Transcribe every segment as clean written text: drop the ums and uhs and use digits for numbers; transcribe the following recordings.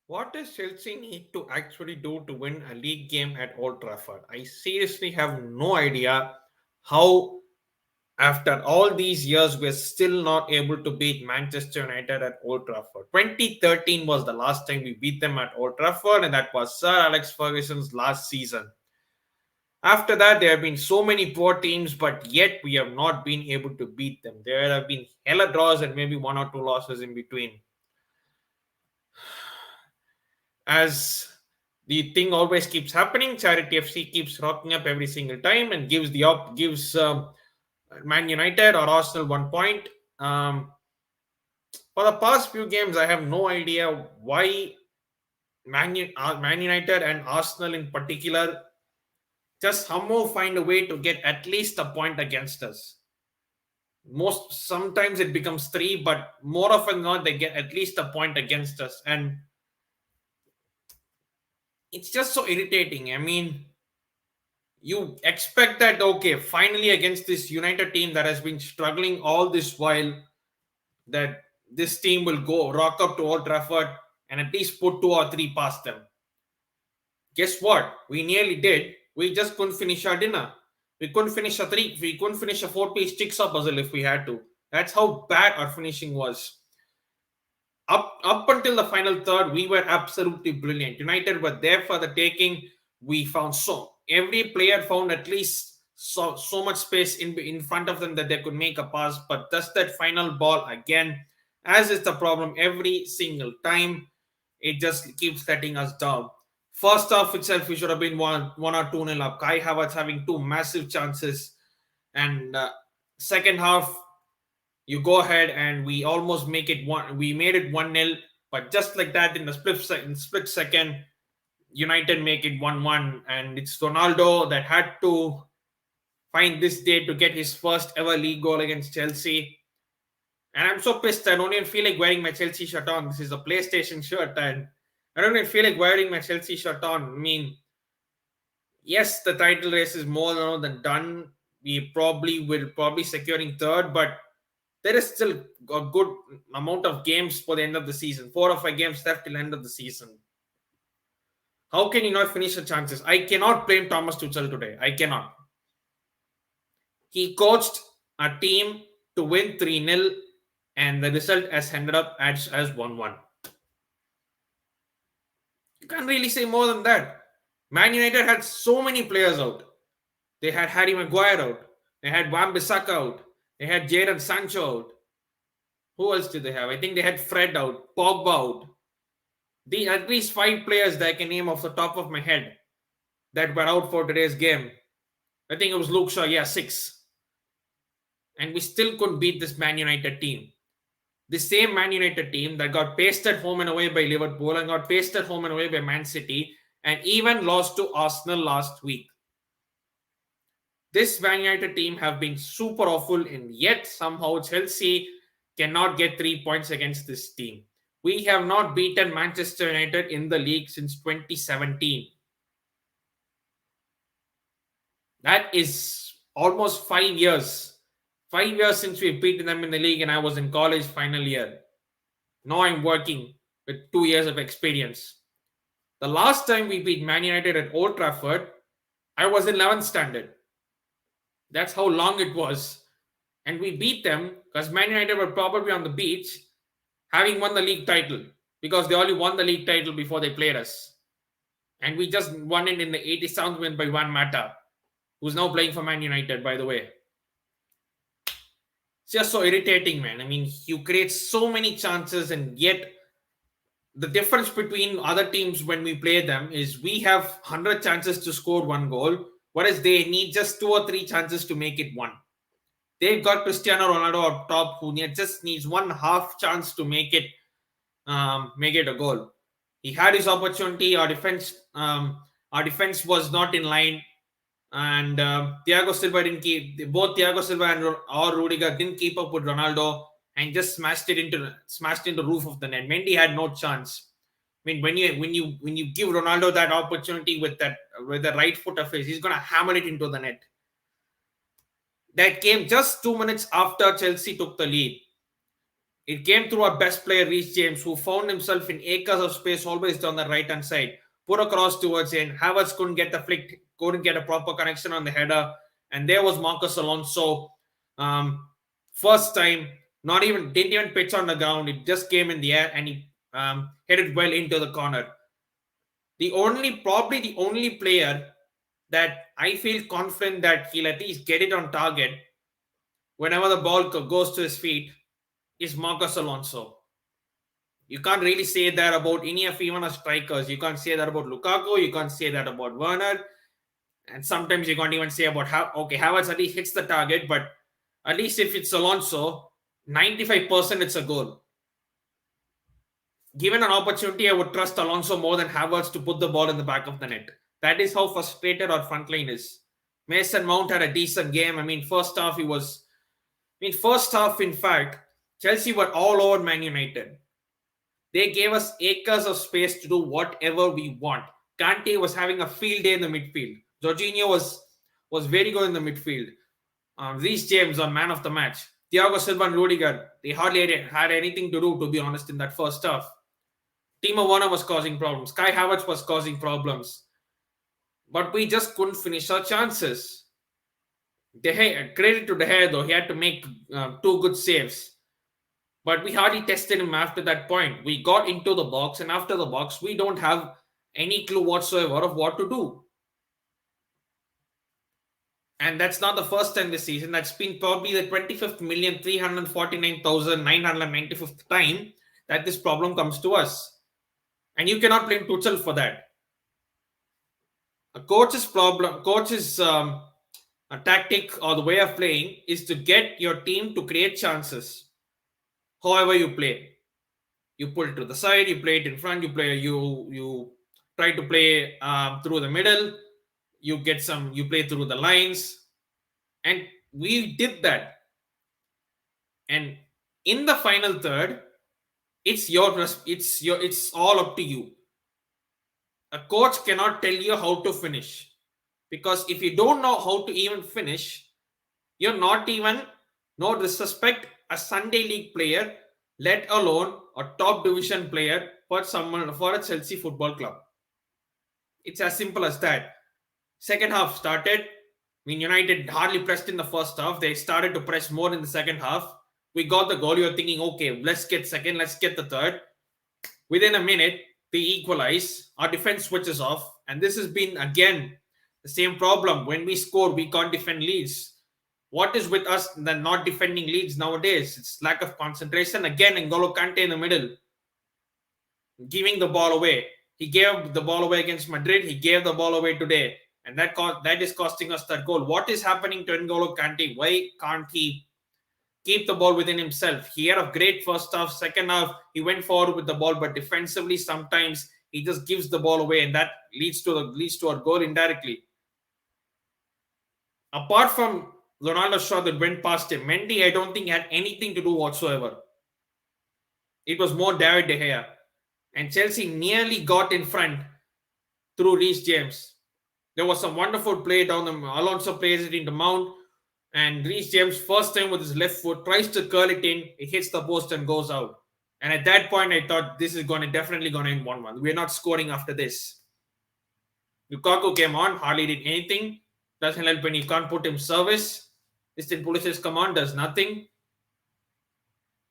What does Chelsea need to actually do to win a league game at Old Trafford? I seriously have no idea how, after all these years, we're still not able to beat Manchester United at Old Trafford. 2013 was the last time we beat them at Old Trafford, and that was Sir Alex Ferguson's last season. After that, there have been so many poor teams, but yet we have not been able to beat them. There have been hella draws and maybe one or two losses in between. As the thing always keeps happening, Charity FC keeps rocking up every single time and gives Man United or Arsenal 1 point. Um, for the past few games, I have no idea why Man United and Arsenal in particular just somehow find a way to get at least a point against us. Most sometimes it becomes three, but more often than not, they get at least a point against us, and it's just so irritating. I mean, you expect that, okay, finally against this United team that has been struggling all this while, that this team will go rock up to Old Trafford and at least put two or three past them. Guess what? We nearly did. We just couldn't finish our dinner. We couldn't finish a three. We couldn't finish a four-piece jigsaw puzzle if we had to. That's how bad our finishing was. Up until the final third, we were absolutely brilliant. United were there for the taking. We found every player found at least so much space in front of them that they could make a pass. But just that final ball again, as is the problem every single time, it just keeps letting us down. First half itself, we should have been one or 2-0 up. Kai Havertz having two massive chances, and second half you go ahead and we almost make it one. We made it 1-0, but just like that, in the split second, United make it 1-1, and it's Ronaldo that had to find this day to get his first ever league goal against Chelsea. And I'm so pissed. I don't even feel like wearing my Chelsea shirt on. This is a PlayStation shirt, and I don't even feel like wearing my Chelsea shirt on. I mean, yes, the title race is more than done. We probably securing third, but there is still a good amount of games for the end of the season. 4 or 5 games left till end of the season. How can you not finish the chances? I cannot blame Thomas Tuchel today. I cannot. He coached a team to win 3-0, and the result has ended up as 1-1. You can't really say more than that. Man United had so many players out. They had Harry Maguire out. They had Wan-Bissaka out. They had Jadon Sancho out. Who else did they have? I think they had Fred out, Pogba out. The at least 5 players that I can name off the top of my head that were out for today's game. I think it was Luke Shaw, yeah, 6. And we still couldn't beat this Man United team. The same Man United team that got pasted home and away by Liverpool and got pasted home and away by Man City and even lost to Arsenal last week. This Man United team have been super awful, and yet somehow Chelsea cannot get 3 points against this team. We have not beaten Manchester United in the league since 2017. That is almost 5 years. 5 years since we've beaten them in the league, and I was in college final year. Now I'm working with 2 years of experience. The last time we beat Man United at Old Trafford, I was in 11th standard. That's how long it was. And we beat them because Man United were probably on the beach having won the league title, because they only won the league title before they played us. And we just won it in the 87th win by Juan Mata, who's now playing for Man United, by the way. It's just so irritating, man. I mean, you create so many chances, and yet the difference between other teams when we play them is we have 100 chances to score one goal, whereas they need just 2 or 3 chances to make it one. They've got Cristiano Ronaldo up top, who just needs one half chance to make it a goal. He had his opportunity. Our defense was not in line, and Thiago Silva didn't keep. Both Thiago Silva and Rudiger didn't keep up with Ronaldo and just smashed into the roof of the net. Mendy had no chance. I mean, when you give Ronaldo that opportunity with the right foot of his, he's gonna hammer it into the net. That came just 2 minutes after Chelsea took the lead. It came through our best player, Reece James, who found himself in acres of space always down the right hand side. Put across towards him. Havertz couldn't get the flick, couldn't get a proper connection on the header. And there was Marcus Alonso. Um, First time, didn't even pitch on the ground. It just came in the air and he headed well into the corner. Probably the only player that I feel confident that he'll at least get it on target whenever the ball goes to his feet is Marcus Alonso. You can't really say that about any of even our strikers. You can't say that about Lukaku. You can't say that about Werner. And sometimes you can't even say about Havertz at least hits the target, but at least if it's Alonso, 95% it's a goal. Given an opportunity, I would trust Alonso more than Havertz to put the ball in the back of the net. That is how frustrated our front line is. Mason Mount had a decent game. First half, in fact, Chelsea were all over Man United. They gave us acres of space to do whatever we want. Kante was having a field day in the midfield. Jorginho was very good in the midfield. Reece James on man of the match. Thiago Silva and Rudiger, they hardly had anything to do, to be honest, in that first half. Timo Werner was causing problems. Kai Havertz was causing problems. But we just couldn't finish our chances. Credit to De Gea, though. He had to make 2 good saves. But we hardly tested him after that point. We got into the box, and after the box, we don't have any clue whatsoever of what to do. And that's not the first time this season. That's been probably the 25,349,995th time that this problem comes to us. And you cannot blame Tuchel for that. A coach's tactic or the way of playing is to get your team to create chances. However you play, you pull it to the side, you play it in front, you try to play through the middle, you play through the lines, and we did that. And in the final third, it's all up to you. A coach cannot tell you how to finish, because if you don't know how to even finish, you're not even, no disrespect, a Sunday League player, let alone a top division player for a Chelsea Football Club. It's as simple as that. Second half started. United hardly pressed in the first half. They started to press more in the second half. We got the goal. You're thinking, okay, let's get second, let's get the third. Within a minute, they equalize. Our defense switches off. And this has been, again, the same problem. When we score, we can't defend leads. What is with us than not defending leads nowadays? It's lack of concentration. Again, N'Golo Kante in the middle, giving the ball away. He gave the ball away against Madrid. He gave the ball away today. And that is costing us that goal. What is happening to N'Golo Kante? Why can't he keep the ball within himself? He had a great first half. Second half, he went forward with the ball, but defensively, sometimes he just gives the ball away, and that leads to our goal indirectly. Apart from Ronaldo's shot that went past him, Mendy, I don't think had anything to do whatsoever. It was more David De Gea. And Chelsea nearly got in front through Reece James. There was some wonderful play down the Alonso plays it into Mount, and Reece James, first time with his left foot, tries to curl it in. It hits the post and goes out. And at that point, I thought this is definitely going to end 1-1. We're not scoring after this. Lukaku came on, hardly did anything. Doesn't help when you can't put him service. Distant Pulisic's come on, does nothing.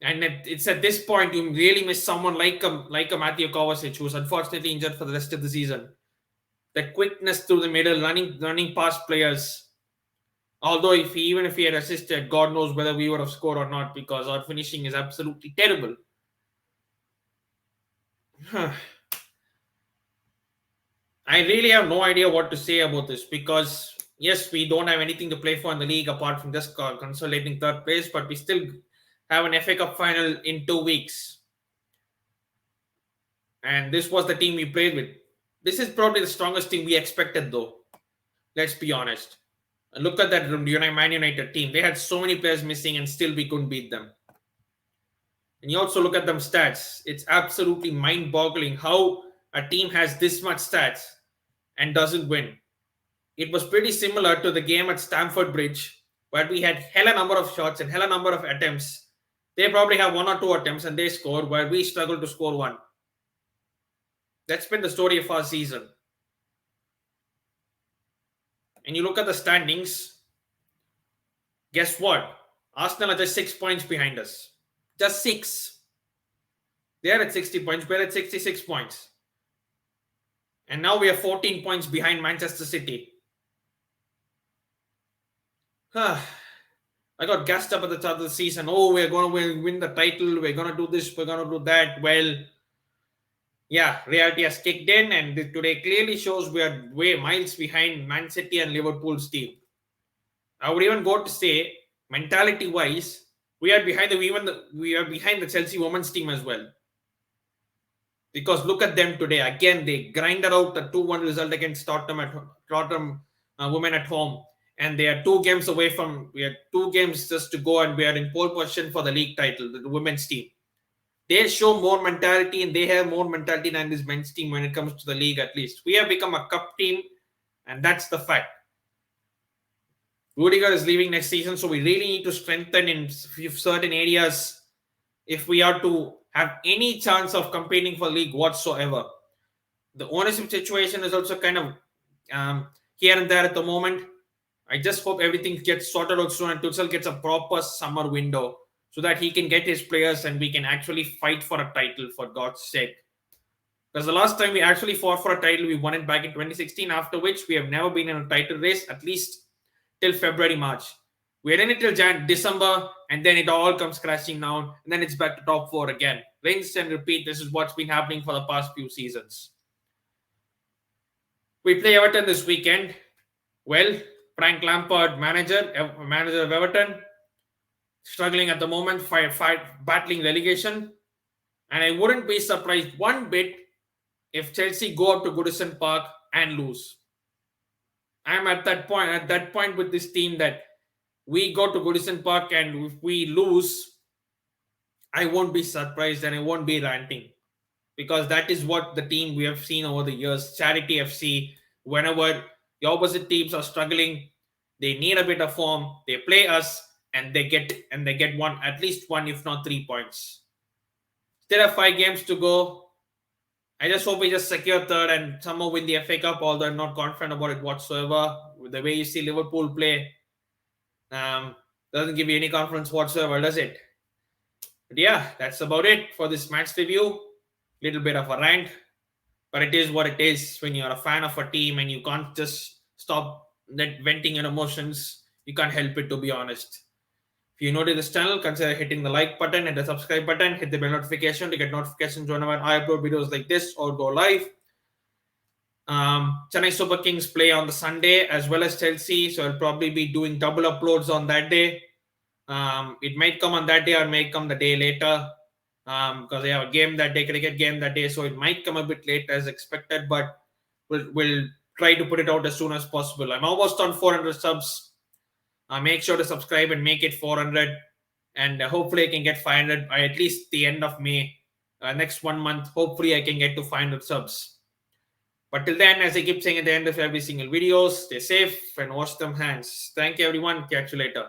And it's at this point you really miss someone like a Matthew Kovacic, who's unfortunately injured for the rest of the season. That quickness through the middle, running past players. Although even if he had assisted, God knows whether we would have scored or not, because our finishing is absolutely terrible. I really have no idea what to say about this, because yes, we don't have anything to play for in the league apart from just consolidating third place, but we still have an FA Cup final in 2 weeks. And this was the team we played with. This is probably the strongest team we expected, though. Let's be honest. Look at that Man United team. They had so many players missing and still we couldn't beat them. And you also look at them stats. It's absolutely mind-boggling how a team has this much stats and doesn't win. It was pretty similar to the game at Stamford Bridge, where we had hell a number of shots and hell a number of attempts, They probably have one or two attempts and they score, while we struggle to score one. That's been the story of our season. And you look at the standings, guess what? Arsenal are just 6 points behind us. Just 6. They're at 60 points, we're at 66 points. And now we are 14 points behind Manchester City. I got gassed up at the start of the season. Oh, we're going to win the title. We're going to do this. We're going to do that. Well, yeah, reality has kicked in, and today clearly shows we are way miles behind Man City and Liverpool's team. I would even go to say, mentality-wise, we are behind the Chelsea women's team as well. Because look at them today. Again, they grinded out a 2-1 result against Tottenham women at home. And they are 2 games away from, we have 2 games just to go, and we are in pole position for the league title, the women's team. They show more mentality, and they have more mentality than this men's team when it comes to the league, at least. We have become a cup team, and that's the fact. Rudiger is leaving next season, so we really need to strengthen in certain areas if we are to have any chance of competing for league whatsoever. The ownership situation is also kind of here and there at the moment. I just hope everything gets sorted out soon and Tuchel gets a proper summer window so that he can get his players and we can actually fight for a title, for God's sake. Because the last time we actually fought for a title, we won it back in 2016, after which we have never been in a title race, at least till February, March. We're in it till December, and then it all comes crashing down, and then it's back to top 4 again. Rinse and repeat. This is what's been happening for the past few seasons. We play Everton this weekend. Well, Frank Lampard, manager of Everton, struggling at the moment, battling relegation. And I wouldn't be surprised one bit if Chelsea go up to Goodison Park and lose. I'm at that point with this team that we go to Goodison Park and if we lose, I won't be surprised and I won't be ranting. Because that is what the team we have seen over the years. Charity FC, whenever the opposite teams are struggling, they need a bit of form, they play us, and they get one, at least 1, if not 3 points. Still have 5 games to go. I just hope we just secure third and somehow win the FA Cup, although I'm not confident about it whatsoever. With the way you see Liverpool play, doesn't give you any confidence whatsoever, does it? But yeah, that's about it for this match review. Little bit of a rant, but it is what it is when you're a fan of a team and you can't just stop venting your emotions. You can't help it, to be honest. If you're new to this channel, consider hitting the like button and the subscribe button. Hit the bell notification to get notifications whenever I upload videos like this or go live. Chennai Super Kings play on the Sunday as well as Chelsea, so I'll probably be doing double uploads on that day. It might come on that day or may come the day later, because they have a game that day, cricket game that day, so it might come a bit late as expected, but we'll try to put it out as soon as possible. I'm almost on 400 subs. Make sure to subscribe and make it 400, and hopefully I can get 500 by at least the end of May. Next 1 month, hopefully I can get to 500 subs. But till then, as I keep saying at the end of every single video, stay safe and wash them hands. Thank you, everyone. Catch you later.